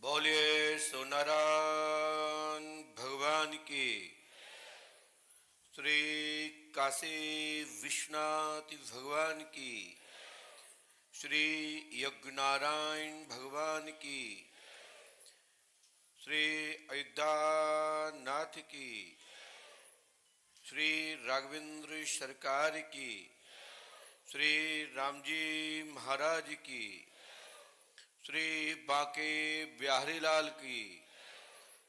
बोलिए सोनारायण भगवान की। श्री काशी विश्वनाथ भगवान की। श्री यज्ञनारायण भगवान की। श्री अयोध्यानाथ की। श्री राघवेंद्र सरकार की। श्री रामजी महाराज की। श्री बांके बिहारी लाल की।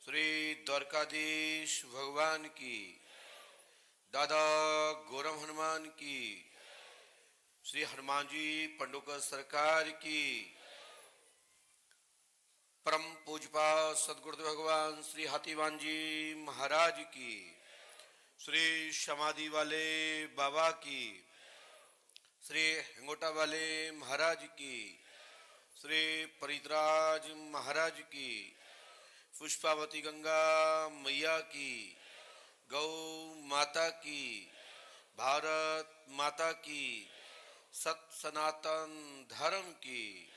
श्री द्वारकाधीश भगवान की। दादा गौरव हनुमान की। श्री हनुमान जी पंडोकर सरकार की। परम पूजपा सदगुरुदेव भगवान श्री हाथीवान जी महाराज की। श्री समाधि वाले बाबा की। श्री हिंगोटा वाले महाराज की। श्री परितराज महाराज की। पुष्पावती गंगा मैया की। गौ माता की। भारत माता की। सत सनातन धर्म की।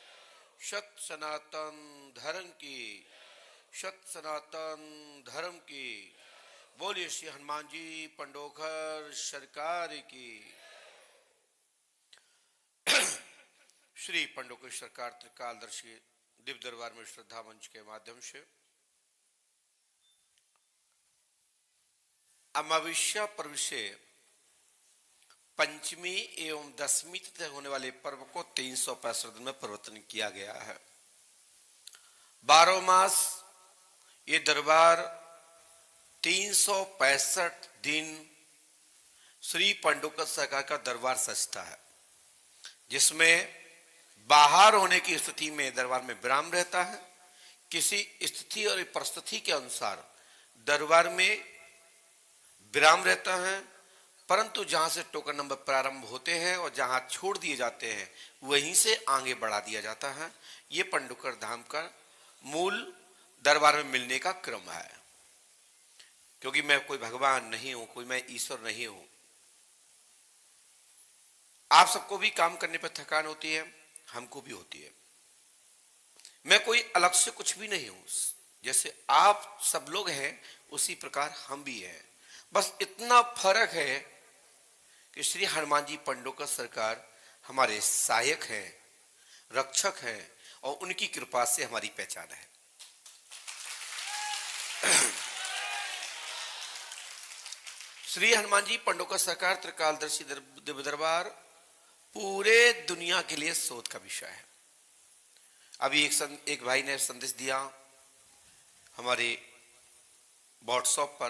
सत सनातन धर्म की। सत सनातन धर्म की। बोलिए श्री हनुमान जी पंडोकर सरकार की। श्री पंडोकर सरकार त्रिकालदर्शी दिव्य दरबार में श्रद्धा मंच के माध्यम से अमावस्या पर्व से पंचमी एवं दसवीं तक होने वाले पर्व को 365 दिन में परिवर्तन किया गया है। 12 मास ये दरबार 365 दिन श्री पंडोकर सरकार का दरबार सजता है, जिसमें बाहर होने की स्थिति में दरबार में विराम रहता है। किसी स्थिति और परिस्थिति के अनुसार दरबार में विराम रहता है, परंतु जहां से टोकन नंबर प्रारंभ होते हैं और जहां छोड़ दिए जाते हैं वहीं से आगे बढ़ा दिया जाता है। ये पंडोकर धाम का मूल दरबार में मिलने का क्रम है। क्योंकि मैं कोई भगवान नहीं हूं, कोई मैं ईश्वर नहीं हूं। आप सबको भी काम करने पर थकान होती है, हमको भी होती है। मैं कोई अलग से कुछ भी नहीं हूं। जैसे आप सब लोग हैं उसी प्रकार हम भी हैं। बस इतना फर्क है कि श्री हनुमान जी पंडोकर सरकार हमारे सहायक हैं, रक्षक हैं और उनकी कृपा से हमारी पहचान है। श्री हनुमान जी पंडोकर सरकार त्रिकालदर्शी दिव्य दरबार पूरे दुनिया के लिए शोध का विषय है। अभी एक भाई ने संदेश दिया हमारे व्हाट्सएप पर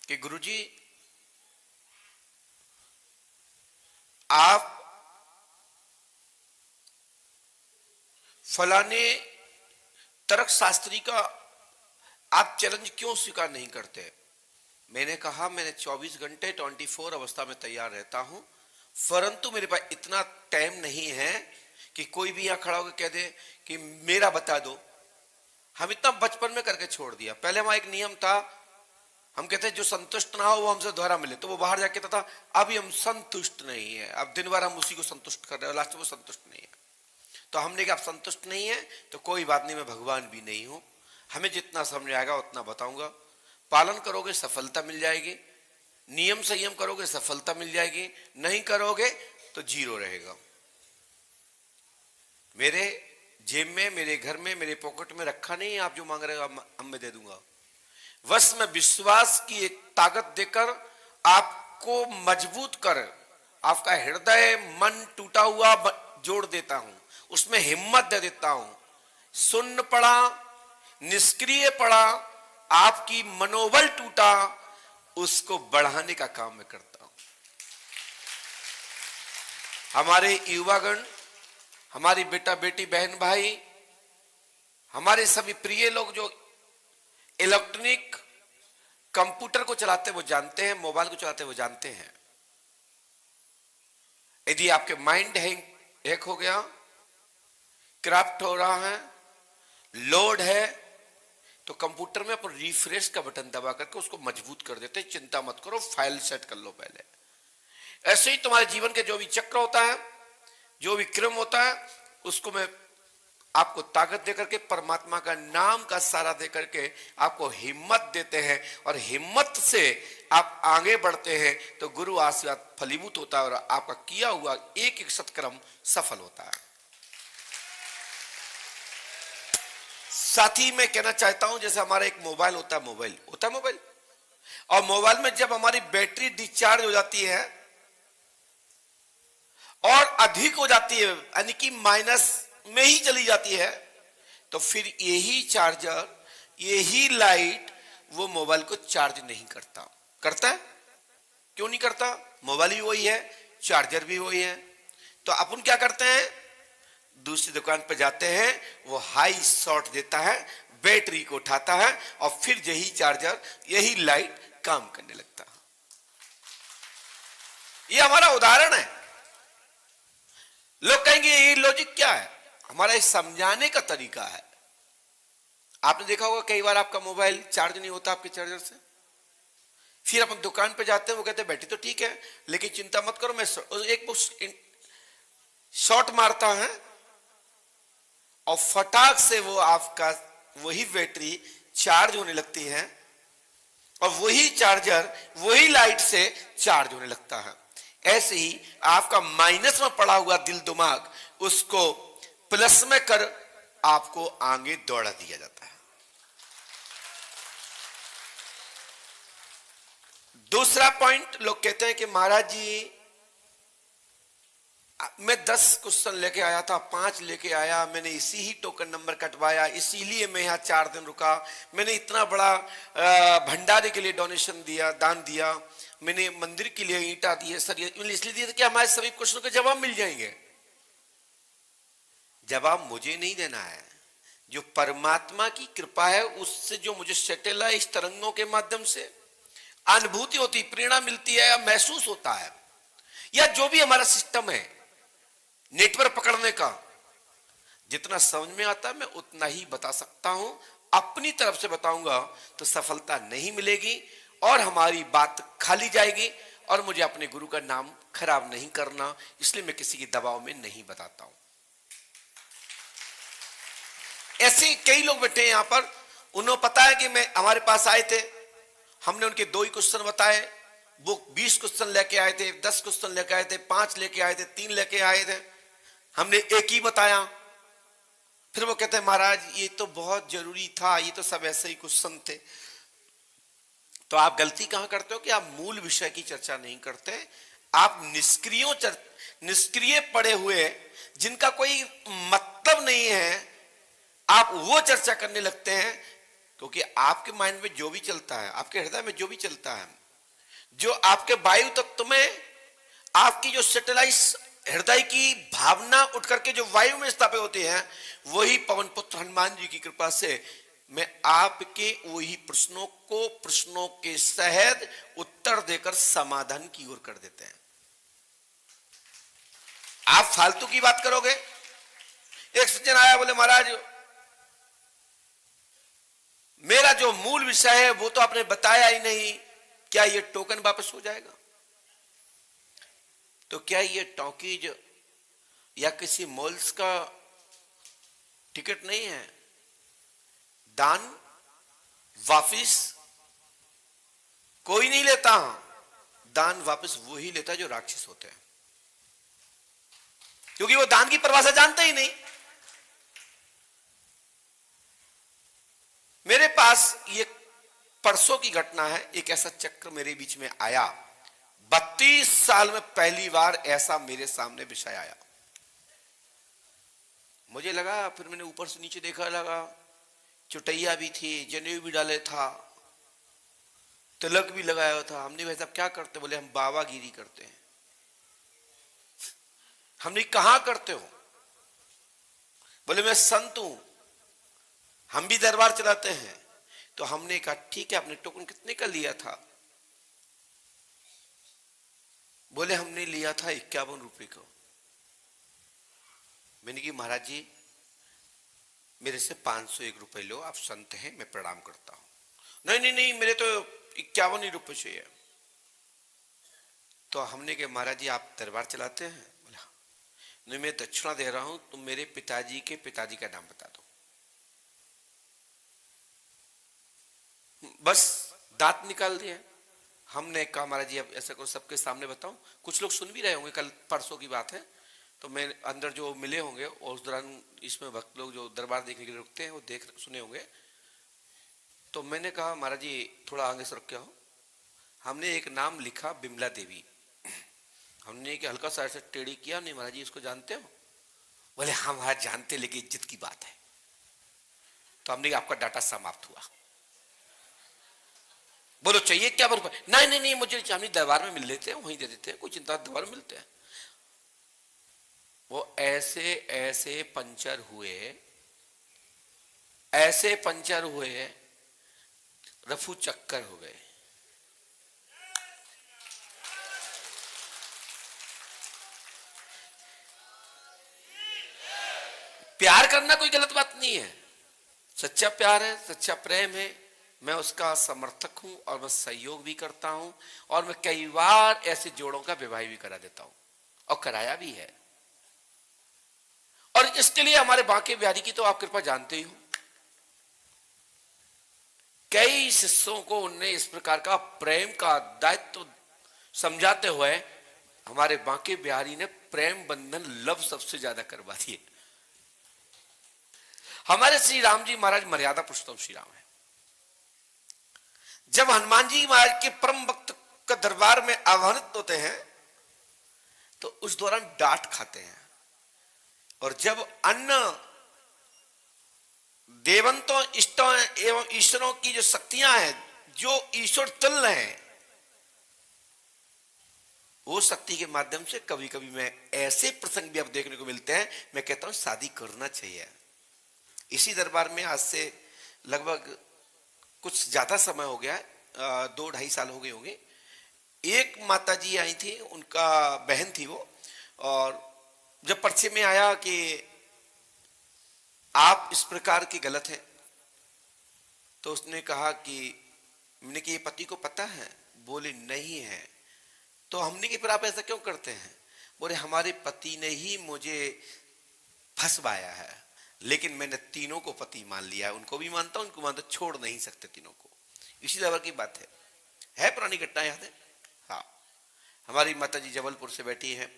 कि गुरुजी आप फलाने तर्क शास्त्री का आप चैलेंज क्यों स्वीकार नहीं करते। मैंने कहा मैंने 24 घंटे 24 अवस्था में तैयार रहता हूं, परंतु मेरे पास इतना टाइम नहीं है कि कोई भी यहां खड़ा होकर कह दे कि मेरा बता दो। हम इतना बचपन में करके छोड़ दिया। पहले हमारा एक नियम था, हम कहते जो संतुष्ट ना हो वो हमसे दोहरा मिले, तो वो बाहर जाके कहता था अभी हम संतुष्ट नहीं है। अब दिन भर हम उसी को संतुष्ट कर रहे हैं, लास्ट में वो संतुष्ट नहीं है। तो हमने कहा आप संतुष्ट नहीं है तो कोई बात नहीं, मैं भगवान भी नहीं हूं। हमें जितना समझ आएगा उतना बताऊंगा। पालन करोगे सफलता मिल जाएगी, नियम संयम करोगे सफलता मिल जाएगी, नहीं करोगे तो जीरो रहेगा। मेरे जेब में, मेरे घर में, मेरे पॉकेट में रखा नहीं है। आप जो मांग रहे हो हम मैं दे दूंगा। बस मैं विश्वास की एक ताकत देकर आपको मजबूत कर, आपका हृदय मन टूटा हुआ जोड़ देता हूं, उसमें हिम्मत दे देता हूं। सुन्न पड़ा, निष्क्रिय पड़ा, आपकी मनोबल टूटा, उसको बढ़ाने का काम मैं करता हूं। हमारे युवागण, हमारी बेटा बेटी बहन भाई, हमारे सभी प्रिय लोग जो इलेक्ट्रॉनिक कंप्यूटर को चलाते वो जानते हैं, मोबाइल को चलाते वो जानते हैं। यदि आपके माइंड हैक हो गया, क्रप्ट हो रहा है, लोड है, तो कंप्यूटर में अपन रिफ्रेश का बटन दबा करके उसको मजबूत कर देते। चिंता मत करो, फाइल सेट कर लो पहले। ऐसे ही तुम्हारे जीवन के जो भी चक्र होता है, जो भी क्रम होता है, उसको मैं आपको ताकत देकर के, परमात्मा का नाम का सहारा देकर के आपको हिम्मत देते हैं, और हिम्मत से आप आगे बढ़ते हैं तो गुरु आशीर्वाद फलीभूत होता है और आपका किया हुआ एक एक सत्कर्म सफल होता है। साथ ही मैं कहना चाहता हूं, जैसे हमारा एक मोबाइल होता है, मोबाइल, और मोबाइल में जब हमारी बैटरी डिस्चार्ज हो जाती है और अधिक हो जाती है, यानी कि माइनस में ही चली जाती है, तो फिर यही चार्जर, यही लाइट वो मोबाइल को चार्ज नहीं करता। करता है? क्यों नहीं करता? मोबाइल भी वही है, चार्जर भी वही है। तो अपन क्या करते हैं, दूसरी दुकान पर जाते हैं, वो हाई शॉर्ट देता है, बैटरी को उठाता है और फिर यही चार्जर, यही लाइट काम करने लगता है। ये हमारा उदाहरण है। लोग कहेंगे ये लॉजिक क्या है? हमारा ये समझाने का तरीका है। आपने देखा होगा कई बार आपका मोबाइल चार्ज नहीं होता आपके चार्जर से, फिर अपन दुकान पे जाते हैं, वो कहते हैं बैटरी तो ठीक है लेकिन चिंता मत करो, मैं एक शॉट मारता है और फटाक से वो आपका वही बैटरी चार्ज होने लगती है और वही चार्जर वही लाइट से चार्ज होने लगता है। ऐसे ही आपका माइनस में पड़ा हुआ दिल दिमाग, उसको प्लस में कर आपको आगे दौड़ा दिया जाता है। दूसरा पॉइंट, लोग कहते हैं कि महाराज जी मैं 10 क्वेश्चन लेके आया था, 5 लेके आया, मैंने इसी ही टोकन नंबर कटवाया, इसीलिए मैं यहाँ 4 दिन रुका, मैंने इतना बड़ा भंडारे के लिए डोनेशन दिया, दान दिया, मैंने मंदिर के लिए ईंटा दिए, सर इसलिए दिए कि हमारे सभी क्वेश्चनों के जवाब मिल जाएंगे। जवाब मुझे नहीं देना है, जो परमात्मा की कृपा है उससे जो मुझे सैटेलाइट तरंगों के माध्यम से अनुभूति होती, प्रेरणा मिलती है या महसूस होता है, या जो भी हमारा सिस्टम है नेटवर्क पकड़ने का, जितना समझ में आता है मैं उतना ही बता सकता हूं। अपनी तरफ से बताऊंगा तो सफलता नहीं मिलेगी और हमारी बात खाली जाएगी, और मुझे अपने गुरु का नाम खराब नहीं करना, इसलिए मैं किसी के दबाव में नहीं बताता हूं। ऐसे कई लोग बैठे हैं यहां पर, उन्हें पता है कि मैं हमारे पास आए थे, हमने उनके 2 ही क्वेश्चन बताए, वो 20 क्वेश्चन लेके आए थे, 10 क्वेश्चन लेके आए थे, 5 लेके आए थे, 3 लेके आए थे, हमने एक ही बताया। फिर वो कहते हैं महाराज ये तो बहुत जरूरी था, ये तो सब ऐसे ही क्वेश्चन थे। तो आप गलती कहां करते हो कि आप मूल विषय की चर्चा नहीं करते, आप निष्क्रिय पड़े हुए जिनका कोई मतलब नहीं है, आप वो चर्चा करने लगते हैं, क्योंकि आपके माइंड में जो भी चलता है, आपके हृदय में जो भी चलता है, जो आपके वायु तत्व में आपकी जो सैटेलाइट हृदय की भावना उठ करके जो वायु में स्थापित होती है, वही पवन पुत्र हनुमान जी की कृपा से मैं आपके वही प्रश्नों के सहज उत्तर देकर समाधान की ओर कर देते हैं। आप फालतू की बात करोगे। एक सज्जन आया, बोले महाराज मेरा जो मूल विषय है वो तो आपने बताया ही नहीं, क्या ये टोकन वापस हो जाएगा? तो क्या ये टॉकीज या किसी मॉल्स का टिकट नहीं है? दान वापस कोई नहीं लेता, दान वापस वो ही लेता जो राक्षस होते हैं, क्योंकि वो दान की परिभाषा जानते ही नहीं। मेरे पास ये परसों की घटना है, एक ऐसा चक्र मेरे बीच में आया, 32 साल में पहली बार ऐसा मेरे सामने विषय आया। मुझे लगा, फिर मैंने ऊपर से नीचे देखा, लगा चुटैया भी थी, जनेऊ भी डाले था, तिलक भी लगाया था। हमने भाई साहब क्या करते? बोले हम बाबागिरी करते हैं। हमने कहां करते हो? बोले मैं संत हूं, हम भी दरबार चलाते हैं। तो हमने कहा ठीक है, आपने टोकन कितने का लिया था? बोले हमने लिया था 51 रुपए का। मैंने कहा महाराज जी मेरे से 501 रुपए लो, आप संत हैं, मैं प्रणाम करता हूं। नहीं नहीं नहीं, मेरे तो 51 ही रुपए चाहिए। तो हमने कहा महाराज जी आप दरबार चलाते हैं? बोले हाँ। नहीं मैं दक्षिणा दे रहा हूं, तुम मेरे पिताजी के पिताजी का नाम बता दो। बस दांत निकाल दिए। हमने कहा महाराज जी अब ऐसा करो सबके सामने बताओ, कुछ लोग सुन भी रहे होंगे, कल परसों की बात है। तो मैं अंदर जो मिले होंगे और उस दौरान इसमें भक्त लोग जो दरबार देखने के लिए रुकते हैं वो देख सुने होंगे। तो मैंने कहा महाराज जी थोड़ा आगे सर क्या हो। हमने एक नाम लिखा बिमला देवी। हमने कि हल्का सा ऐसे टेढ़ी किया, नहीं महाराज जी इसको जानते हो। बोले हाँ महाराज जानते, लेकिन इज्जत की बात है। तो हमने आपका डाटा समाप्त हुआ। बोलो चाहिए क्या बोलो, नहीं नहीं नहीं मुझे हम दरबार में मिल लेते हैं, वहीं दे देते हैं, कोई चिंता, दरबार में मिलते हैं। वो ऐसे ऐसे पंचर हुए, ऐसे पंचर हुए, रफू चक्कर हो गए। प्यार करना कोई गलत बात नहीं है, सच्चा प्यार है, सच्चा प्रेम है, मैं उसका समर्थक हूं और मैं सहयोग भी करता हूं। और मैं कई बार ऐसे जोड़ों का विवाह भी करा देता हूं और कराया भी है। और इसके लिए हमारे बांके बिहारी की तो आप कृपा जानते ही हो, कई शिष्यों को उनने इस प्रकार का प्रेम का दायित्व समझाते हुए हमारे बांके बिहारी ने प्रेम बंधन लव सबसे ज्यादा करवा दिए। हमारे श्री राम जी महाराज मर्यादा पुरुषोत्तम श्री राम है। जब हनुमान जी महाराज के परम भक्त का दरबार में आह्वानित होते हैं तो उस दौरान डांट खाते हैं। और जब अन्य देवंतों इष्टों एवं ईश्वरों की जो शक्तियां हैं, जो ईश्वर तुल्य हैं, वो शक्ति के माध्यम से कभी कभी मैं ऐसे प्रसंग भी अब देखने को मिलते हैं, मैं कहता हूं शादी करना चाहिए। इसी दरबार में आज से लगभग कुछ ज्यादा समय हो गया, 2-2.5 साल हो गए होंगे। एक माता जी आई थी, उनका बहन थी वो, और जब पर्चे में आया कि आप इस प्रकार के गलत हैं, तो उसने कहा कि मैंने कि ये पति को पता है। बोले नहीं है। तो हमने कि फिर आप ऐसा क्यों करते हैं। बोले हमारे पति ने ही मुझे फंसवाया है, लेकिन मैंने तीनों को पति मान लिया है, उनको भी मानता हूं, उनको मानता, छोड़ नहीं सकते तीनों को। इसी दरबार की बात है पुरानी घटना याद है। हाँ, हमारी माता जी जबलपुर से बैठी हैं,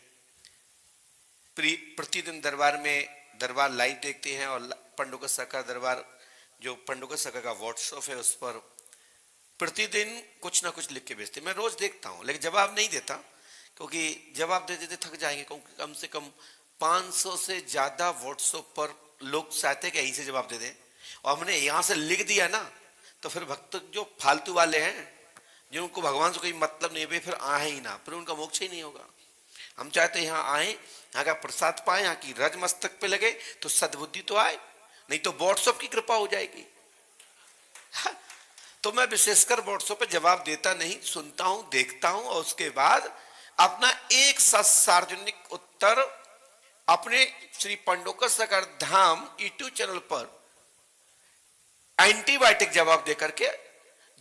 प्रतिदिन दरबार में दरबार लाइव देखते हैं, और पंडोकर सरकार दरबार जो पंडोकर सरकार का व्हाट्सएप है उस पर प्रतिदिन कुछ ना कुछ लिख के भेजते। मैं रोज देखता हूं लेकिन जवाब नहीं देता, क्योंकि जवाब दे देते थक जाएंगे। कम से कम 500 से ज्यादा व्हाट्सएप पर लोग चाहते हैं कि यहीं से जवाब दे दें, और हमने यहां से लिख दिया ना तो फिर भक्त जो फालतू वाले हैं, जिनको भगवान से कोई मतलब नहीं है, वे फिर आए ही ना, फिर उनका मोक्ष ही नहीं होगा। हम चाहते हैं यहाँ आए, यहाँ का प्रसाद पाए, यहाँ की रज मस्तक पे लगे तो सद्बुद्धि तो आए, नहीं तो व्हाट्सएप की कृपा हो जाएगी। तो मैं विशेषकर व्हाट्सएप पे जवाब देता नहीं, सुनता हूं, देखता हूं, और उसके बाद अपना एक सार्वजनिक उत्तर अपने श्री पंडोकर सरकार धाम यूट्यूब चैनल पर एंटीबायोटिक जवाब देकर के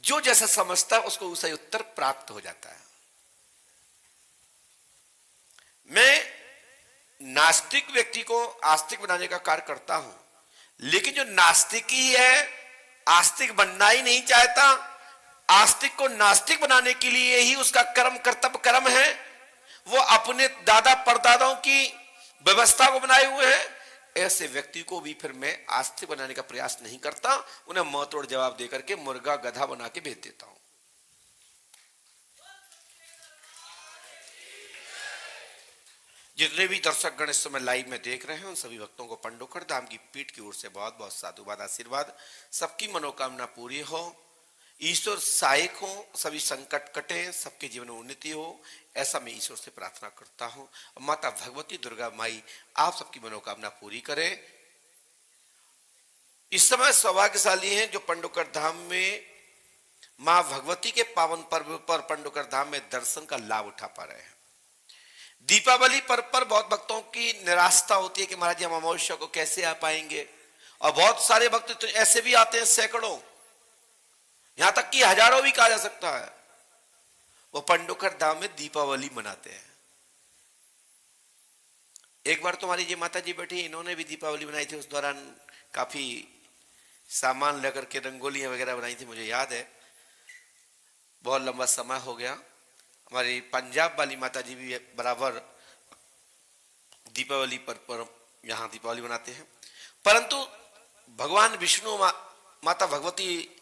जो जैसा समझता है उसको सही उत्तर प्राप्त हो जाता है। मैं नास्तिक व्यक्ति को आस्तिक बनाने का कार्य करता हूं, लेकिन जो नास्तिक ही है आस्तिक बनना ही नहीं चाहता, आस्तिक को नास्तिक बनाने के लिए ही उसका कर्म कर्तव्य कर्म है, वो अपने दादा परदादाओं की व्यवस्था को बनाए हुए हैं, ऐसे व्यक्ति को भी फिर मैं आस्तिक बनाने का प्रयास नहीं करता, उन्हें मुंह तोड़ जवाब देकर के मुर्गा गधा बना के भेज देता हूं। जितने भी दर्शक गण इस समय लाइव में देख रहे हैं उन सभी भक्तों को पंडोकर धाम की पीठ की ओर से बहुत बहुत साधुवाद आशीर्वाद। सबकी मनोकामना पूरी हो, ईश्वर सहायक हो, सभी संकट कटे, सबके जीवन में उन्नति हो, ऐसा मैं ईश्वर से प्रार्थना करता हूं। माता भगवती दुर्गा माई आप सबकी मनोकामना पूरी करें। इस समय सौभाग्यशाली हैं जो पंडोकर धाम में मां भगवती के पावन पर्व पर पंडोकर धाम में दर्शन का लाभ उठा पा रहे हैं। दीपावली पर्व पर बहुत भक्तों की निराशा होती है कि महाराज हम अमावस्या को कैसे आ पाएंगे, और बहुत सारे भक्त तो ऐसे भी आते हैं सैकड़ों, यहां तक कि हजारों भी कहा जा सकता है, वो पंडोकर धाम में दीपावली मनाते हैं। एक बार तुम्हारी जी माता जी बैठी, इन्होंने भी दीपावली बनाई थी, उस दौरान काफी सामान लेकर के रंगोलियां वगैरह बनाई थी, मुझे याद है। बहुत लंबा समय हो गया। हमारी पंजाब वाली माता जी भी बराबर दीपावली पर यहाँ दीपावली मनाते हैं। परंतु भगवान विष्णु माता भगवती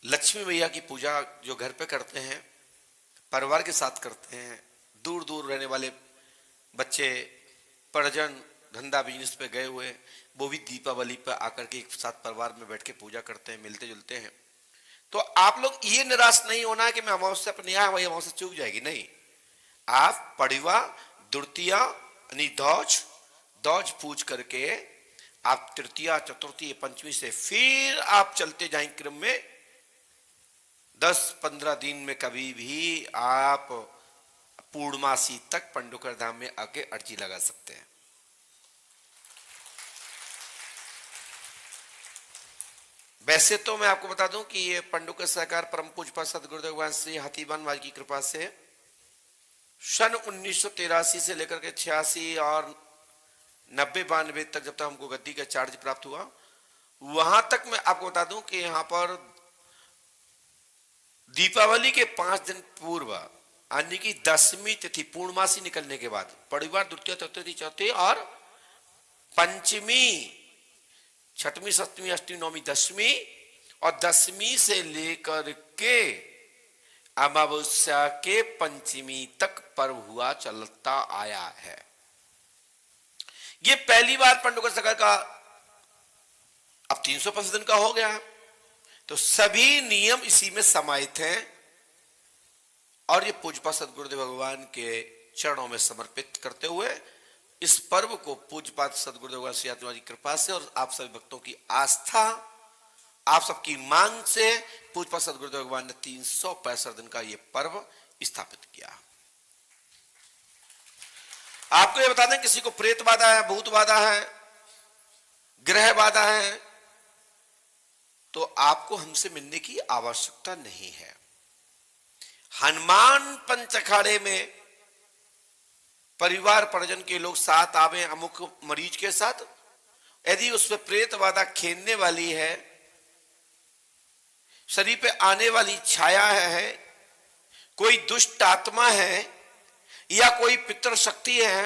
लक्ष्मी मैया की पूजा जो घर पे करते हैं, परिवार के साथ करते हैं, दूर दूर रहने वाले बच्चे, परिजन, धंधा बिजनेस पे गए हुए, वो भी दीपावली पर आकर के एक साथ परिवार में बैठ के पूजा करते हैं, मिलते जुलते हैं। तो आप लोग ये निराश नहीं होना है कि मैं अमावस्या पर नहीं आया, वही अमावस्या चूक जाएगी, नहीं। आप पड़िवा, द्वितीया यानी दौज पूज करके आप तृतीया, चतुर्थी, पंचमी से फिर आप चलते जाएंगे क्रम में 10-15 दिन में कभी भी आप पूर्णमासी तक पंडुकर धाम में आके अर्जी लगा सकते हैं। वैसे तो मैं आपको बता दूं कि ये पंडुकर सहकार परम पूज्य सदगुरुदेव भगवान श्री हाथीवान महाराज की कृपा से सन 1983 से लेकर के 86 और 90-92 तक, जब तक हमको गद्दी का चार्ज प्राप्त हुआ, वहां तक मैं आपको बता दूं कि यहाँ पर दीपावली के 5 दिन पूर्व यानी कि 10वीं तिथि पूर्णमासी निकलने के बाद परिवार द्वितीय, चतुर्थी, चौथी और पंचमी, छठवीं, सप्तमी, अष्टमी, नौवीं, 10वीं और 10वीं से लेकर के अमावस्या के पंचमी तक पर्व हुआ चलता आया है। ये पहली बार पंडुकर सहकार का अब 350 दिन का हो गया, तो सभी नियम इसी में समाहित हैं और ये पूज्यपाद सदगुरुदेव भगवान के चरणों में समर्पित करते हुए इस पर्व को पूज्यपाद सदगुरुदेव भगवान श्री आत्मा जी की कृपा से और आप सभी भक्तों की आस्था, आप सबकी मांग से पूज्यपाद सदगुरुदेव भगवान ने 365 दिन का ये पर्व स्थापित किया। आपको ये बता दें, किसी को प्रेत बाधा है, भूत बाधा है, ग्रह बाधा है, तो आपको हमसे मिलने की आवश्यकता नहीं है। हनुमान पंच अखाड़े में परिवार परिजन के लोग साथ आवे अमुक मरीज के साथ, यदि उस पर प्रेत बाधा खेलने वाली है, शरीर पे आने वाली छाया है, कोई दुष्ट आत्मा है या कोई पितृ शक्ति है,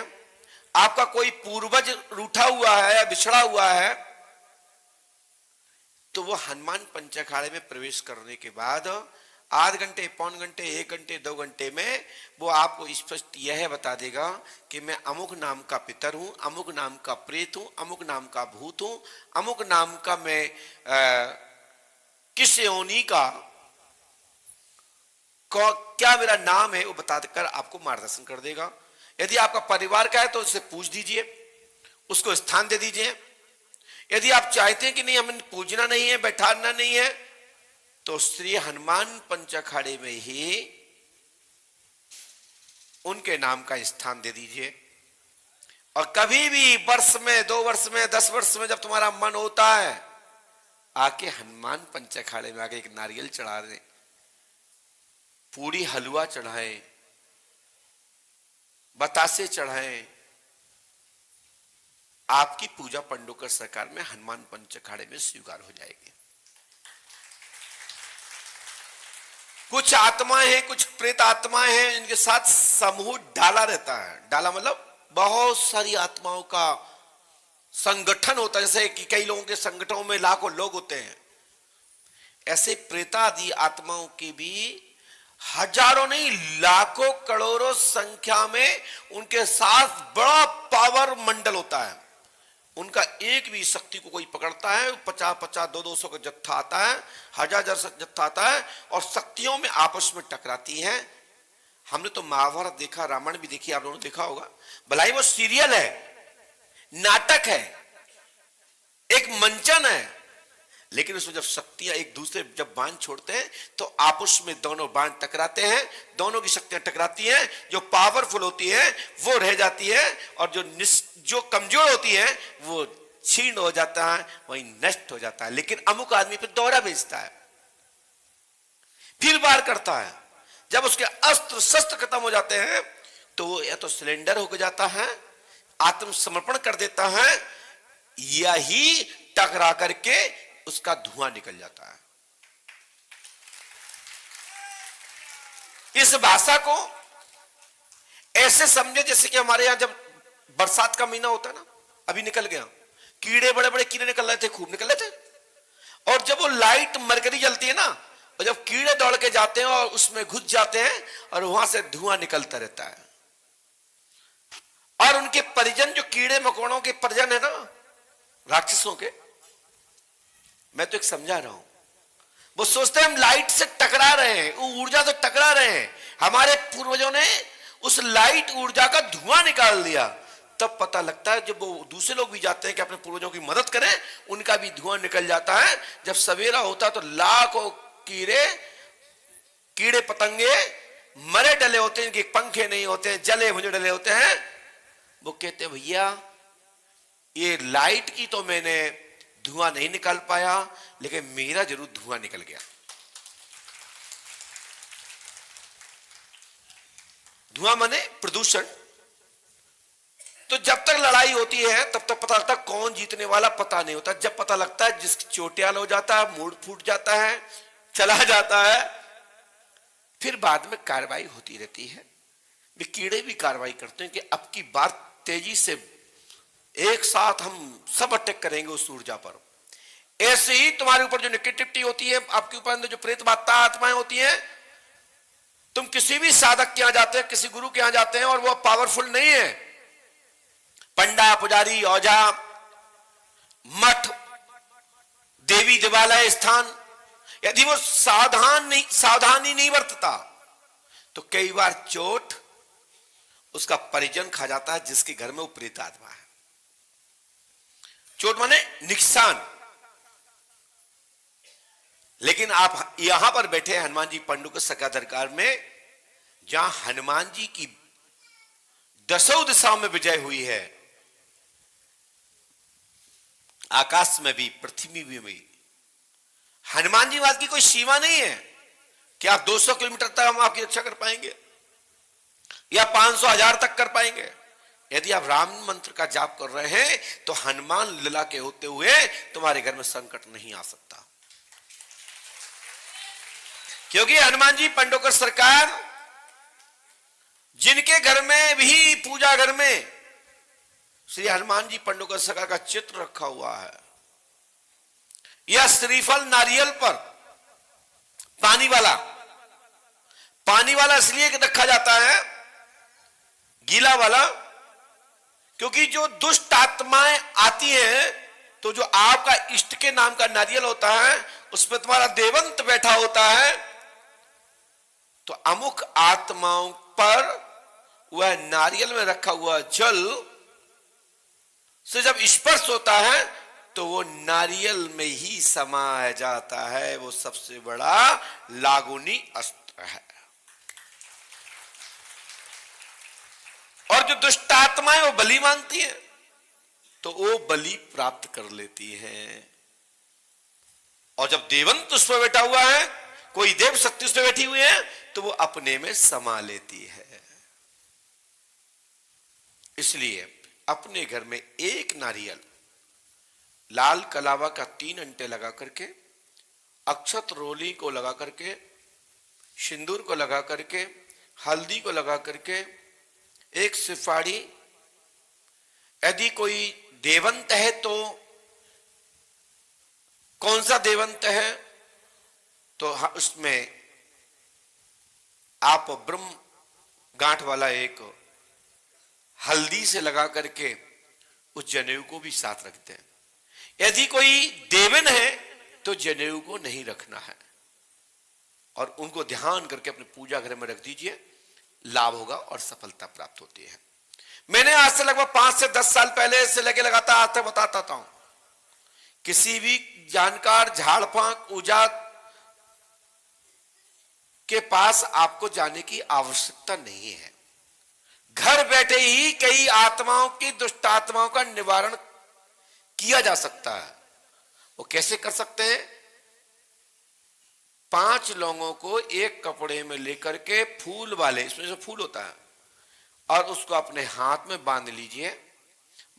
आपका कोई पूर्वज रूठा हुआ है या बिछड़ा हुआ है, तो वो हनुमान पंचाखाड़े में प्रवेश करने के बाद आध घंटे, पौन घंटे, 1 घंटे, 2 घंटे में वो आपको स्पष्ट यह बता देगा कि मैं अमुक नाम का पितर हूं, अमुक नाम का प्रेत हूं, अमुक नाम का भूत हूं, अमुक नाम का मैं किस योनि का क्या मेरा नाम है, वो बताकर आपको मार्गदर्शन कर देगा। यदि आपका परिवार का है तो उससे पूछ दीजिए, उसको स्थान दे दीजिए। यदि आप चाहते हैं कि नहीं हमें पूजना नहीं है, बैठाना नहीं है, तो श्री हनुमान पंचाखाड़े में ही उनके नाम का स्थान दे दीजिए। और कभी भी वर्ष में, 2 वर्ष में, 10 वर्ष में जब तुम्हारा मन होता है, आके हनुमान पंचाखाड़े में आके एक नारियल चढ़ा दें, पूरी हलवा चढ़ाएं, बतासे चढ़ाएं, आपकी पूजा पंडुकर सरकार में हनुमान पंचाखाड़े में स्वीकार हो जाएगी। कुछ आत्माएं हैं, कुछ प्रेत आत्माएं हैं, इनके साथ समूह डाला रहता है। डाला मतलब बहुत सारी आत्माओं का संगठन होता है, जैसे कि कई लोगों के संगठनों में लाखों लोग होते हैं, ऐसे प्रेतादि आत्माओं की भी हजारों नहीं लाखों करोड़ों संख्या में उनके साथ बड़ा पावर मंडल होता है। उनका एक भी शक्ति को कोई पकड़ता है, 50-50, 200-200 का जत्था आता है, 1000 जत्था आता है और शक्तियों में आपस में टकराती हैं। हमने तो महाभारत देखा, रामायण भी देखी, आप लोगों ने देखा होगा। भलाई वो सीरियल है, नाटक है, एक मंचन है, लेकिन उसमें जब शक्तियां एक दूसरे जब बाण छोड़ते हैं तो आपस में दोनों बाण टकराते हैं, दोनों की शक्तियां टकराती हैं, जो पावरफुल होती है वो रह जाती है और जो कमजोर होती है वो छीन हो जाता है, वही नष्ट हो जाता है। लेकिन अमुक आदमी पे दौरा भेजता है, फिर वार करता है। जब उसके अस्त्र शस्त्र खत्म हो जाते हैं, तो वो या तो सिलेंडर हो जाता है, आत्मसमर्पण कर देता है, या ही टकरा करके उसका धुआं निकल जाता है। इस भाषा को ऐसे समझे जैसे कि हमारे यहां जब बरसात का महीना होता है ना, अभी निकल गया, कीड़े बड़े बड़े कीड़े निकल रहे थे, खूब निकल रहे थे, और जब वो लाइट मरकरी जलती है ना, और जब कीड़े दौड़ के जाते हैं और उसमें घुस जाते हैं और वहां से धुआं निकलता रहता है, और उनके परिजन जो कीड़े मकोड़ों के परिजन है ना, राक्षसों के, मैं तो एक समझा रहा हूं, वो सोचते हैं हम लाइट से टकरा रहे हैं, वो ऊर्जा से टकरा रहे हैं, हमारे पूर्वजों ने उस लाइट ऊर्जा का धुआं निकाल दिया। तब पता लगता है जब वो दूसरे लोग भी जाते हैं कि अपने पूर्वजों की मदद करें, उनका भी धुआं निकल जाता है। जब सवेरा होता है तो लाखों कीड़े पतंगे मरे डले होते हैं, इनके पंखे नहीं होते हैं, जले हुए डले होते हैं, वो कहते हैं भैया ये लाइट की तो मैंने धुआं नहीं निकाल पाया, लेकिन मेरा जरूर धुआं निकल गया। धुआं माने प्रदूषण। तो जब तक लड़ाई होती है तब तक पता लगता कौन जीतने वाला पता नहीं होता। जब पता लगता है जिस चोटियाल हो जाता है, मूड फूट जाता है, चला जाता है, फिर बाद में कार्रवाई होती रहती है। वे कीड़े भी कार्रवाई करते हैं कि अब की बार तेजी से एक साथ हम सब अटैक करेंगे उस ऊर्जा पर। ऐसे ही तुम्हारे ऊपर जो नेगेटिविटी होती है, आपके ऊपर जो प्रेत बात्ता आत्माएं होती हैं, तुम किसी भी साधक के यहां जाते हैं, किसी गुरु के यहां जाते हैं और वो पावरफुल नहीं है, पंडा पुजारी औजा मठ देवी देवालय स्थान, यदि वो सावधानी नहीं बरतता तो कई बार चोट उसका परिजन खा जाता है जिसके घर में वो प्रेत आत्मा है। चोट माने नुकसान। लेकिन आप यहां पर बैठे हैं हनुमान जी पंडू के सका दरबार में, जहां हनुमान जी की दसों दिशाओं में विजय हुई है, आकाश में भी पृथ्वी में भी। हनुमान जी बात की कोई सीमा नहीं है कि आप 200 किलोमीटर तक हम आपकी रक्षा कर पाएंगे या 500 1000 तक कर पाएंगे। यदि आप राम मंत्र का जाप कर रहे हैं तो हनुमान लीला के होते हुए तुम्हारे घर में संकट नहीं आ सकता, क्योंकि हनुमान जी पंडोकर सरकार जिनके घर में भी पूजा घर में श्री हनुमान जी पंडोकर सरकार का चित्र रखा हुआ है, या श्रीफल नारियल पर पानी वाला इसलिए रखा जाता है गीला वाला, क्योंकि जो दुष्ट आत्माएं आती हैं तो जो आपका इष्ट के नाम का नारियल होता है उस पर तुम्हारा देवंत बैठा होता है, तो अमुक आत्माओं पर वह नारियल में रखा हुआ जल से जब स्पर्श होता है तो वो नारियल में ही समा जाता है। वो सबसे बड़ा लागुनी अस्त्र है। और जो दुष्ट आत्माएं वो बलि मांगती है तो वो बलि प्राप्त कर लेती हैं। और जब देवंत उस पर बैठा हुआ है, कोई देव शक्ति उस पर बैठी हुई है, तो वो अपने में समा लेती है। इसलिए अपने घर में एक नारियल लाल कलावा का 3 अंटे लगा करके, अक्षत रोली को लगा करके, सिंदूर को लगा करके, हल्दी को लगा करके, एक सुपारी, यदि कोई देवंत है तो कौन सा देवंत है तो उसमें आप ब्रह्म गांठ वाला एक हल्दी से लगा करके उस जनेऊ को भी साथ रखते हैं। यदि कोई देवन है तो जनेऊ को नहीं रखना है और उनको ध्यान करके अपने पूजा घर में रख दीजिए, लाभ होगा और सफलता प्राप्त होती है। मैंने आज से लगभग 5 से 10 साल पहले से लेके लगातार आज तक बताता हूं, किसी भी जानकार झाड़ फांक ऊजा के पास आपको जाने की आवश्यकता नहीं है। घर बैठे ही कई आत्माओं की, दुष्ट आत्माओं का निवारण किया जा सकता है। वो कैसे कर सकते हैं? 5 लौंगों को एक कपड़े में लेकर के फूल वाले, इसमें जो फूल होता है और उसको अपने हाथ में बांध लीजिए।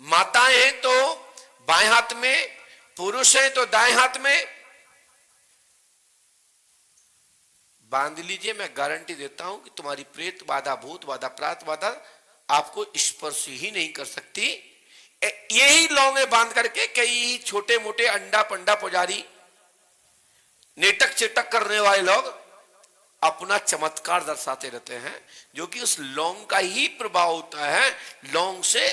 माताएं हैं तो बाएं हाथ में, पुरुष हैं तो दाएं हाथ में बांध लीजिए। मैं गारंटी देता हूं कि तुम्हारी प्रेत बाधा, भूत बाधा, प्रात बाधा आपको स्पर्श ही नहीं कर सकती। यही लौंगे बांध करके कई छोटे मोटे अंडा पंडा पुजारी, नेटक चेटक करने वाले लोग अपना चमत्कार दर्शाते रहते हैं, जो कि उस लौंग का ही प्रभाव होता है। लौंग से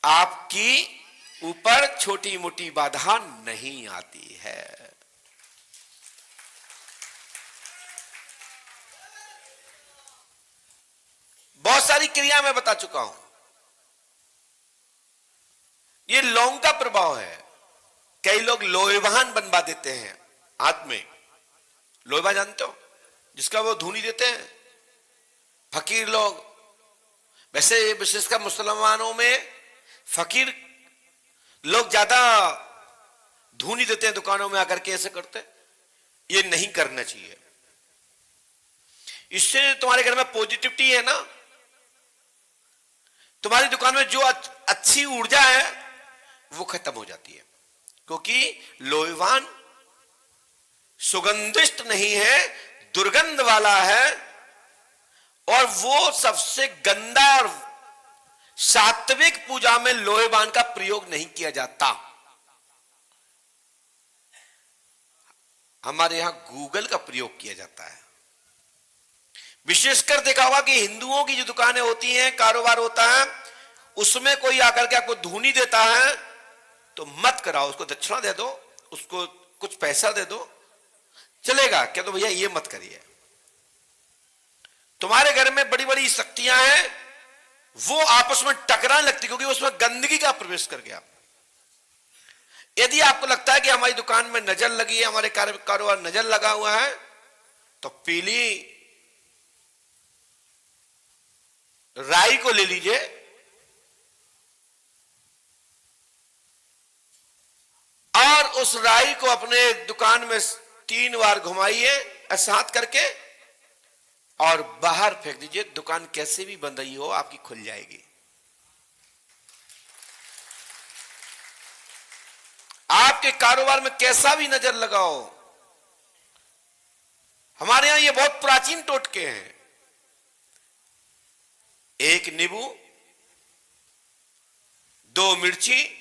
आपकी ऊपर छोटी मोटी बाधा नहीं आती है। बहुत सारी क्रिया मैं बता चुका हूं, ये लौंग का प्रभाव है। कई लोग लोहेवान बनवा देते हैं हाथ में। लोहेवा जानते हो, जिसका वो धूनी देते हैं फकीर लोग। वैसे विशेषकर मुसलमानों में फकीर लोग ज्यादा धूनी देते हैं, दुकानों में आकर के ऐसे करते हैं। ये नहीं करना चाहिए। इससे तुम्हारे घर में पॉजिटिविटी है ना, तुम्हारी दुकान में जो अच्छी ऊर्जा है वो खत्म हो जाती है। क्योंकि लोहेवान सुगंधिष्ट नहीं है, दुर्गंध वाला है, और वो सबसे गंदा। और सात्विक पूजा में लोहेवान का प्रयोग नहीं किया जाता। हमारे यहां गूगल का प्रयोग किया जाता है। विशेषकर देखा होगा कि हिंदुओं की जो दुकानें होती हैं, कारोबार होता है, उसमें कोई आकर के आपको धूनी देता है तो मत कराओ, उसको दक्षिणा दे दो, उसको कुछ पैसा दे दो, चलेगा क्या, तो भैया ये मत करिए। तुम्हारे घर में बड़ी बड़ी शक्तियां हैं, वो आपस में टकराने लगती क्योंकि उसमें गंदगी का प्रवेश कर गया। यदि आपको लगता है कि हमारी दुकान में नजर लगी है, हमारे कारोबार नजर लगा हुआ है, तो पीली राई को ले लीजिए, और उस राई को अपने दुकान में 3 बार घुमाइए ऐसा हाथ करके और बाहर फेंक दीजिए। दुकान कैसे भी बंद रही हो आपकी खुल जाएगी। आपके कारोबार में कैसा भी नजर लगाओ, हमारे यहां ये बहुत प्राचीन टोटके हैं। 1 नींबू, 2 मिर्ची,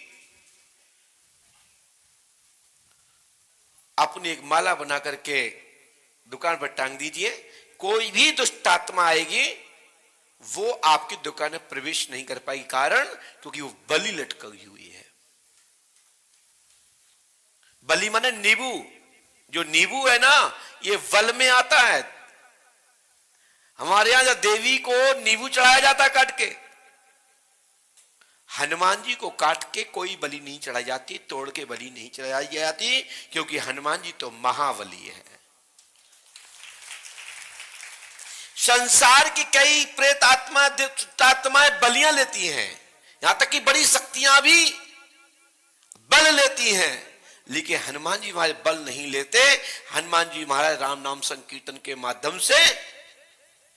अपनी एक माला बना करके दुकान पर टांग दीजिए। कोई भी दुष्ट आत्मा आएगी वो आपकी दुकान में प्रवेश नहीं कर पाएगी। कारण क्योंकि वो बलि लटकी हुई है। बलि माने नींबू। जो नींबू है ना, ये वल में आता है। हमारे यहां देवी को नींबू चढ़ाया जाता है काट के। हनुमान जी को काट के कोई बलि नहीं चढ़ाई जाती, तोड़ के बलि नहीं चढ़ाई जाती, क्योंकि हनुमान जी तो महाबली है। संसार की कई प्रेत आत्माएं बलियां लेती हैं, यहां तक कि बड़ी शक्तियां भी बल लेती हैं, लेकिन हनुमान जी महाराज बल नहीं लेते। हनुमान जी महाराज राम नाम संकीर्तन के माध्यम से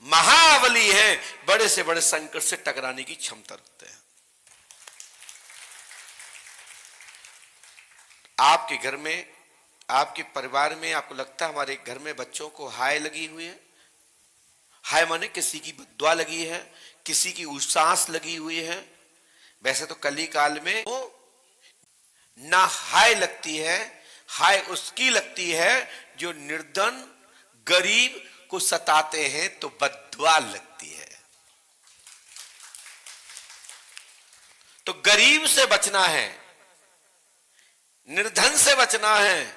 महाबली हैं, बड़े से बड़े संकट से टकराने की क्षमता रखते हैं। आपके घर में, आपके परिवार में आपको लगता है हमारे घर में बच्चों को हाय लगी हुई है। हाय माने किसी की बद्दुआ लगी है, किसी की उसास लगी हुई है। वैसे तो कली काल में वो ना हाय लगती है, हाय उसकी लगती है जो निर्धन गरीब को सताते हैं, तो बद्दुआ लगती है। तो गरीब से बचना है, निर्धन से बचना है,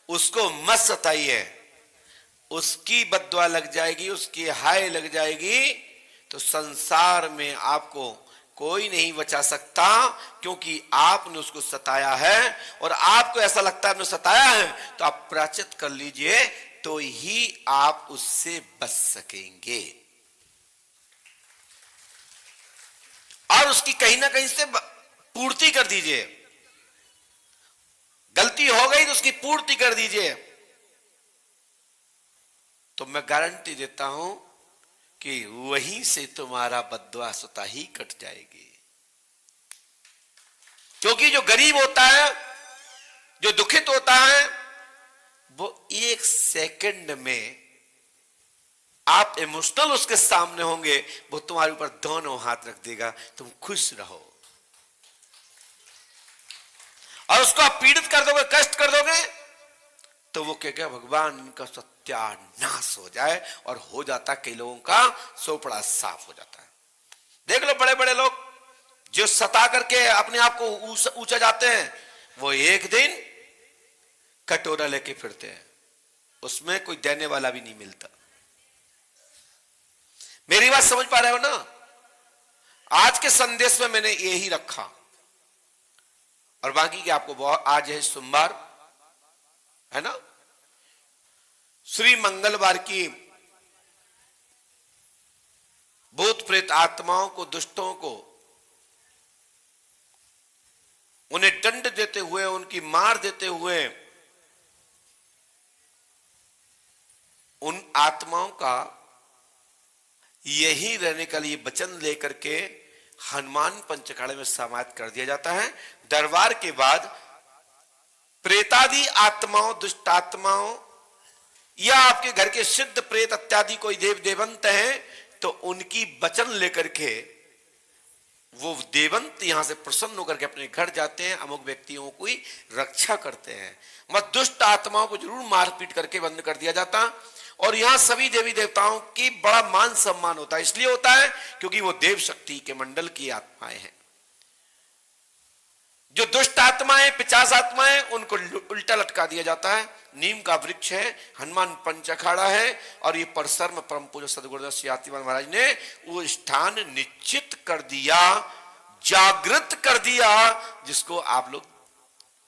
उसको मत सताइए। उसकी बद्दुआ लग जाएगी, उसकी हाय लग जाएगी, तो संसार में आपको कोई नहीं बचा सकता, क्योंकि आपने उसको सताया है। और आपको ऐसा लगता है आपने सताया है, तो आप प्रायश्चित कर लीजिए, तो ही आप उससे बच सकेंगे। और उसकी कहीं ना कहीं से पूर्ति कर दीजिए। गलती हो गई तो उसकी पूर्ति कर दीजिए। तो मैं गारंटी देता हूं कि वहीं से तुम्हारा बद्दुआ स्वतः ही कट जाएगी। क्योंकि जो गरीब होता है, जो दुखित होता है, वो एक सेकंड में आप इमोशनल उसके सामने होंगे, वो तुम्हारे ऊपर दोनों हाथ रख देगा, तुम खुश रहो। और उसको आप पीड़ित कर दोगे, कष्ट कर दोगे, तो वो कहेगा भगवान इनका सत्यानाश हो जाए, और हो जाता कई लोगों का सोपड़ा साफ हो जाता है। देख लो बड़े बड़े लोग जो सता करके अपने आप को ऊंचा जाते हैं, वो एक दिन कटोरा लेके फिरते हैं, उसमें कोई देने वाला भी नहीं मिलता। मेरी बात समझ पा रहे हो ना? आज के संदेश में मैंने यही रखा, और बाकी की आपको बहुत, आज है सोमवार, है ना, श्री मंगलवार की भूत प्रेत आत्माओं को, दुष्टों को, उन्हें दंड देते हुए, उनकी मार देते हुए, उन आत्माओं का यही रहने का लिए वचन लेकर के हनुमान पंचखाड़े में समाहित कर दिया जाता है। दरबार के बाद प्रेतादि आत्माओं, दुष्ट आत्माओं, या आपके घर के सिद्ध प्रेत इत्यादि कोई देव देवंत हैं, तो उनकी वचन लेकर के वो देवंत यहां से प्रसन्न होकर के अपने घर जाते हैं, अमुक व्यक्तियों की रक्षा करते हैं। मत दुष्ट आत्माओं को जरूर मारपीट करके बंद कर दिया जाता, और यहां सभी देवी देवताओं की बड़ा मान सम्मान होता है। इसलिए होता है क्योंकि वो देव शक्ति के मंडल की आत्माएं हैं। जो दुष्ट आत्माएं, पिशाच आत्माएं, उनको उल्टा लटका दिया जाता है। नीम का वृक्ष है, हनुमान पंचखाड़ा है, और ये परिसर में परम पूज्य सदगुरुदेव श्री यातिवान महाराज ने वो स्थान निश्चित कर दिया, जागृत कर दिया, जिसको आप लोग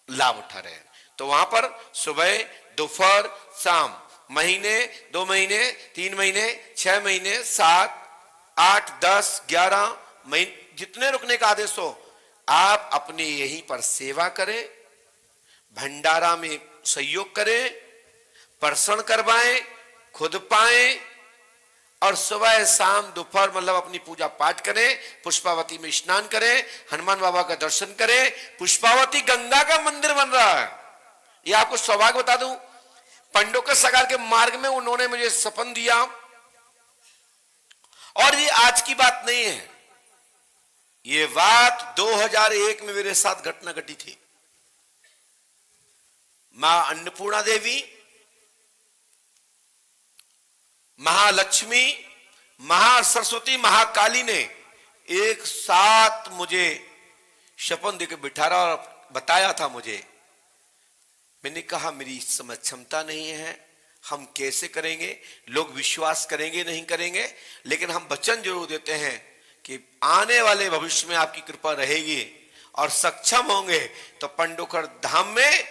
लाभ उठा रहे हैं। तो वहां पर सुबह, दोपहर, शाम, महीने, 2 महीने, 3 महीने, 6 महीने, 7, 8, 10, 11 महीने, जितने रुकने का आदेश हो, आप अपने यहीं पर सेवा करें, भंडारा में सहयोग करें, प्रसन्न करवाएं, खुद पाएं, और सुबह शाम दोपहर मतलब अपनी पूजा पाठ करें, पुष्पावती में स्नान करें, हनुमान बाबा का दर्शन करें। पुष्पावती गंगा का मंदिर बन रहा है। ये आपको सौभाग्य बता दूं, पंडोकर सगार के मार्ग में उन्होंने मुझे सपन दिया, और ये आज की बात नहीं है, ये बात 2001 में मेरे साथ घटना घटी थी। मां अन्नपूर्णा देवी, महालक्ष्मी, महासरस्वती, महाकाली ने एक साथ मुझे शपथ देकर बिठाया और बताया था मुझे। मैंने कहा मेरी इस समय क्षमता नहीं है, हम कैसे करेंगे, लोग विश्वास करेंगे नहीं करेंगे, लेकिन हम वचन जरूर देते हैं कि आने वाले भविष्य में आपकी कृपा रहेगी और सक्षम होंगे तो पंडोकर धाम में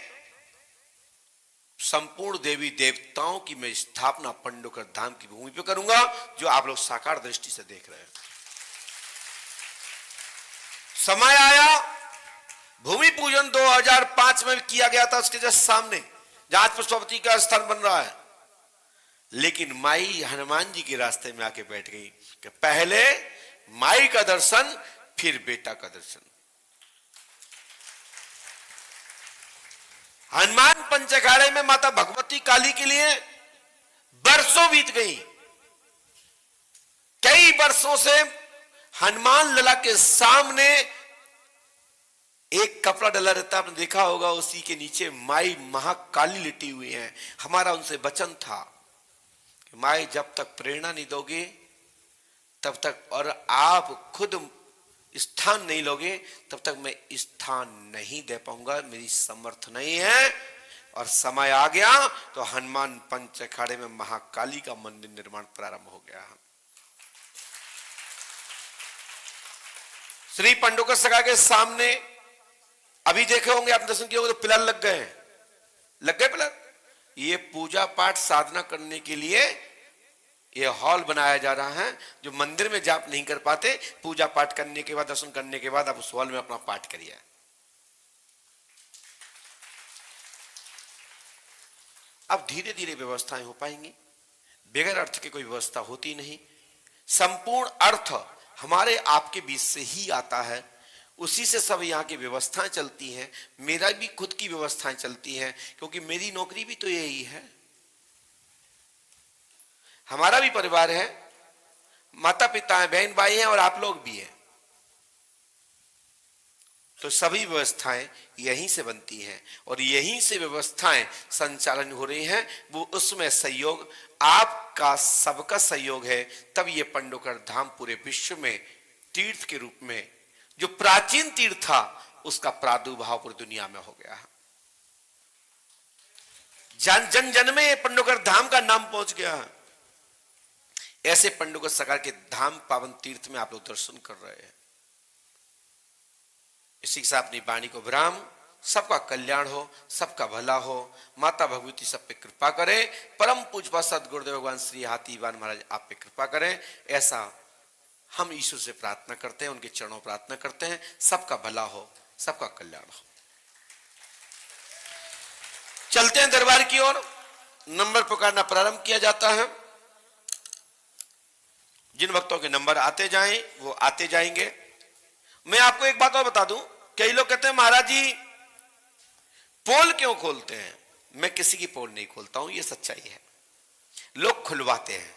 संपूर्ण देवी देवताओं की मैं स्थापना पंडोकर धाम की भूमि पे करूंगा, जो आप लोग साकार दृष्टि से देख रहे हैं। समय आया, भूमि पूजन 2005 में किया गया था, उसके जस्ट सामने जहां पुष्पावती का स्थान बन रहा है। लेकिन माई हनुमान जी के रास्ते में आके बैठ गई कि पहले माई का दर्शन, फिर बेटा का दर्शन। हनुमान पंचखाड़े में माता भगवती काली के लिए बरसों बीत गई। कई वर्षों से हनुमान लला के सामने एक कपड़ा डला रहता, आपने देखा होगा, उसी के नीचे माई महाकाली लिटी हुई है। हमारा उनसे वचन था कि माई जब तक प्रेरणा नहीं दोगे तब तक, और आप खुद स्थान नहीं लोगे तब तक मैं स्थान नहीं दे पाऊंगा, मेरी समर्थ नहीं है। और समय आ गया तो हनुमान पंचखाड़े में महाकाली का मंदिर निर्माण प्रारंभ हो गया। श्री पंडोकर सगा के सामने अभी देखे होंगे, आप दर्शन किए होंगे तो पिलर लग गए, लग गए पिलर। ये पूजा पाठ साधना करने के लिए ये हॉल बनाया जा रहा है, जो मंदिर में जाप नहीं कर पाते, पूजा पाठ करने के बाद, दर्शन करने के बाद आप उस हॉल में अपना पाठ करिए। अब धीरे धीरे व्यवस्थाएं हो पाएंगी, बगैर अर्थ की कोई व्यवस्था होती नहीं। संपूर्ण अर्थ हमारे आपके बीच से ही आता है, उसी से सब यहाँ की व्यवस्थाएं चलती हैं। मेरा भी खुद की व्यवस्थाएं चलती हैं, क्योंकि मेरी नौकरी भी तो यही है। हमारा भी परिवार है, माता पिता है, बहन भाई हैं और आप लोग भी हैं। तो सभी व्यवस्थाएं यहीं से बनती हैं और यहीं से व्यवस्थाएं संचालन हो रही हैं। वो उसमें सहयोग आपका सबका सहयोग है, तब ये पंडोकर धाम पूरे विश्व में तीर्थ के रूप में, जो प्राचीन तीर्थ था, उसका प्रादुर्भाव पूरी दुनिया में हो गया है। जन जन जन में पंडोकर धाम का नाम पहुंच गया है। ऐसे पंडोकर सरकार के धाम पावन तीर्थ में आप लोग दर्शन कर रहे हैं। इसी के साथ अपनी वाणी को विराम। सबका कल्याण हो, सबका भला हो, माता भगवती सब पे कृपा करे, परम पूज्य सदगुरुदेव भगवान श्री हाथीवान महाराज आप पे कृपा करें। ऐसा हम ईश्वर से प्रार्थना करते हैं, उनके चरणों प्रार्थना करते हैं। सबका भला हो, सबका कल्याण हो। चलते हैं दरबार की ओर। नंबर पुकारना प्रारंभ किया जाता है। जिन भक्तों के नंबर आते जाएं वो आते जाएंगे। मैं आपको एक बात और बता दूं, कई लोग कहते हैं महाराज जी पोल क्यों खोलते हैं? मैं किसी की पोल नहीं खोलता हूं, ये सच्चाई है। लोग खुलवाते हैं।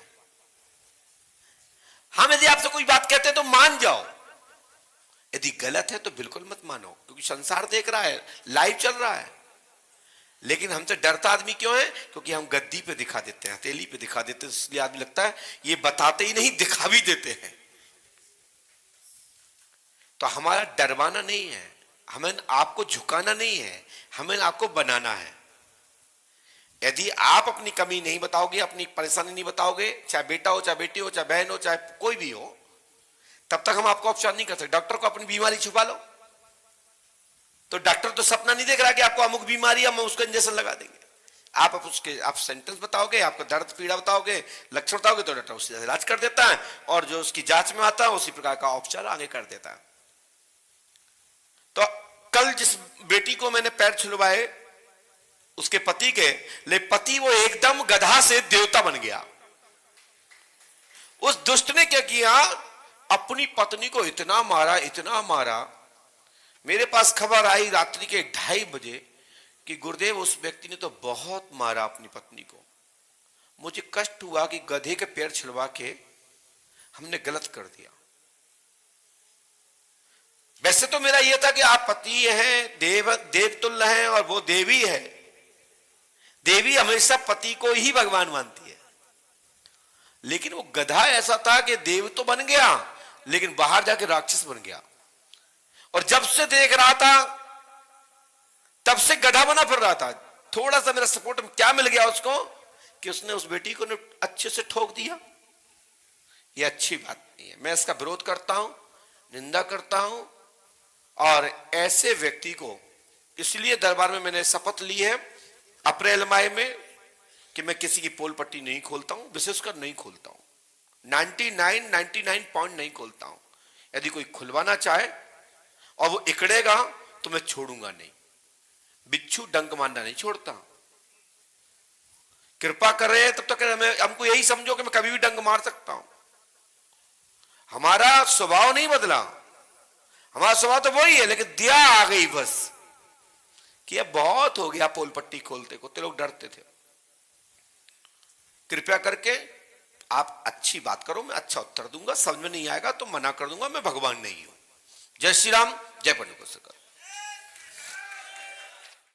हम यदि आपसे कोई बात कहते हैं तो मान जाओ, यदि गलत है तो बिल्कुल मत मानो, क्योंकि संसार देख रहा है, लाइव चल रहा है। लेकिन हमसे डरता आदमी क्यों है? क्योंकि हम गद्दी पे दिखा देते हैं, हथेली पे दिखा देते हैं, इसलिए आदमी लगता है ये बताते ही नहीं, दिखा भी देते हैं। तो हमारा डरवाना नहीं है, हमें आपको झुकाना नहीं है, हमें आपको बनाना है। यदि आप अपनी कमी नहीं बताओगे, अपनी परेशानी नहीं बताओगे, चाहे बेटा हो, चाहे बेटी हो, चाहे बहन हो, चाहे कोई भी हो, तब तक हम आपको उपचार नहीं कर सकते। डॉक्टर को अपनी बीमारी छुपा लो, तो डॉक्टर तो सपना नहीं देख रहा कि आपको अमुक बीमारी है, हम उसको इंजेक्शन लगा देंगे। आप सेंटेंस बताओगे, आपका दर्द पीड़ा बताओगे, लक्षण बताओगे, तो डॉक्टर उससे इलाज कर देता है और जो उसकी जांच में आता है उसी प्रकार का उपचार आगे कर देता है। तो कल जिस बेटी को मैंने पैर छुलवाए, उसके पति के, ले पति वो एकदम गधा से देवता बन गया। उस दुष्ट ने क्या किया, अपनी पत्नी को इतना मारा, इतना मारा। मेरे पास खबर आई रात्रि के 2:30 बजे कि गुरुदेव उस व्यक्ति ने तो बहुत मारा अपनी पत्नी को। मुझे कष्ट हुआ कि गधे के पैर छिलवा के हमने गलत कर दिया। वैसे तो मेरा यह था कि आप पति हैं, देवतुल्य हैं और वो देवी है। देवी हमेशा पति को ही भगवान मानती है। लेकिन वो गधा ऐसा था कि देव तो बन गया, लेकिन बाहर जाके राक्षस बन गया। और जब से देख रहा था तब से गधा बना फिर रहा था। थोड़ा सा मेरा सपोर्ट क्या मिल गया उसको, कि उसने उस बेटी को अच्छे से ठोक दिया। ये अच्छी बात नहीं है, मैं इसका विरोध करता हूं, निंदा करता हूं। और ऐसे व्यक्ति को इसलिए दरबार में मैंने शपथ ली है अप्रैल माह में कि मैं किसी की पोल पट्टी नहीं खोलता हूं, विशेषकर नहीं खोलता हूं। 99 पॉइंट नहीं खोलता हूं। यदि कोई खुलवाना चाहे और वो इकड़ेगा तो मैं छोड़ूंगा नहीं। बिच्छू डंक मारना नहीं छोड़ता। कृपा कर रहे हैं तब तक हमको यही समझो कि मैं कभी भी डंक मार सकता हूं। हमारा स्वभाव नहीं बदला, हमारा स्वभाव तो वही है, लेकिन दया आ गई बस कि अब बहुत हो गया पोल पट्टी खोलते को। तो लोग डरते थे। कृपया करके आप अच्छी बात करो, मैं अच्छा उत्तर दूंगा। समझ में नहीं आएगा तो मना कर दूंगा, मैं भगवान नहीं हूं। जय श्री राम, जय पंडित।